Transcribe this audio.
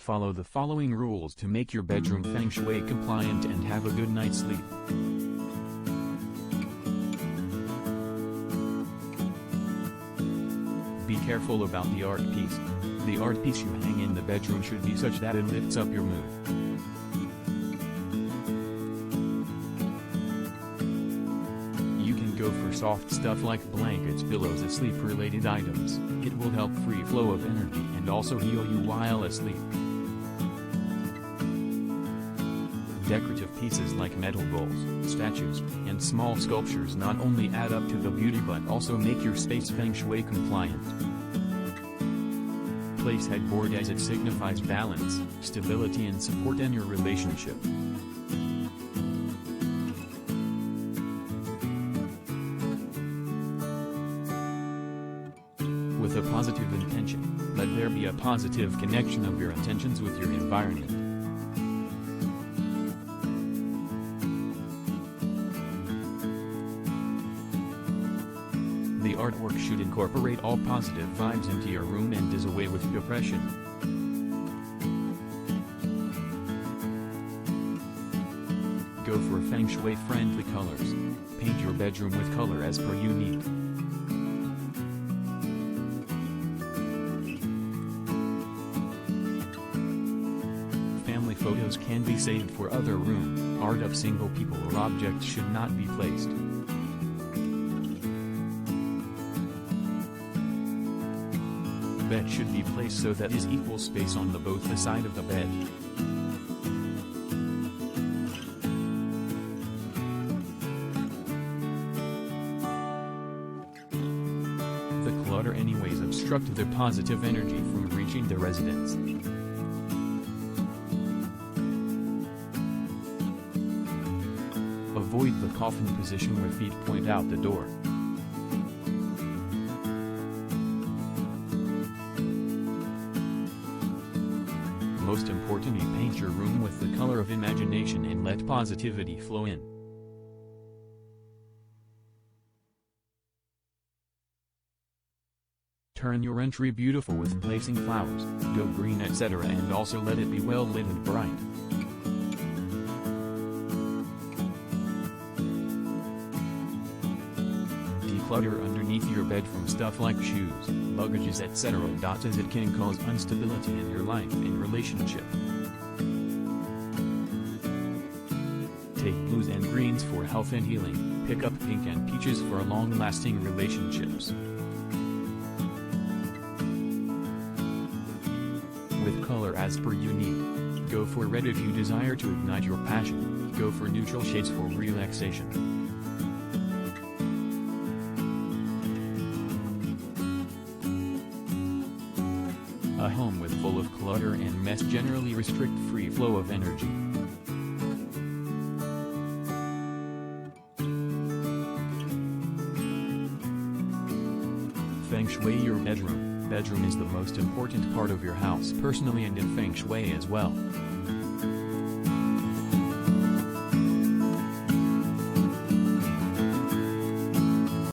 Follow the following rules to make your bedroom Feng Shui compliant and have a good night's sleep. Be careful about the art piece. The art piece you hang in the bedroom should be such that it lifts up your mood. You can go for soft stuff like blankets, pillows, and sleep-related items. It will help free flow of energy and also heal you while asleep. Decorative pieces like metal bowls, statues, and small sculptures not only add up to the beauty but also make your space Feng Shui compliant. Place headboard as it signifies balance, stability and support in your relationship. With a positive intention, let there be a positive connection of your intentions with your environment. The artwork should incorporate all positive vibes into your room and does away with depression. Go for Feng Shui friendly colors. Paint your bedroom with color as per you need. Family photos can be saved for other room. Art of single people or objects should not be placed. Bed should be placed so that is equal space on both the side of the bed. The clutter anyways obstruct the positive energy from reaching the residence. Avoid the coffin position where feet point out the door. Most importantly, paint your room with the color of imagination and let positivity flow in. Turn your entry beautiful with placing flowers, go green, etc., and also let it be well lit and bright. Declutter underneath your bed from stuff like shoes, luggages, etc., as it can cause instability in your life and relationship. Take blues and greens for health and healing, pick up pink and peaches for long-lasting relationships. With color as per you need. Go for red if you desire to ignite your passion, go for neutral shades for relaxation. A home with full of clutter and mess generally restrict free flow of energy. Feng Shui your bedroom. Bedroom is the most important part of your house personally and in Feng Shui as well.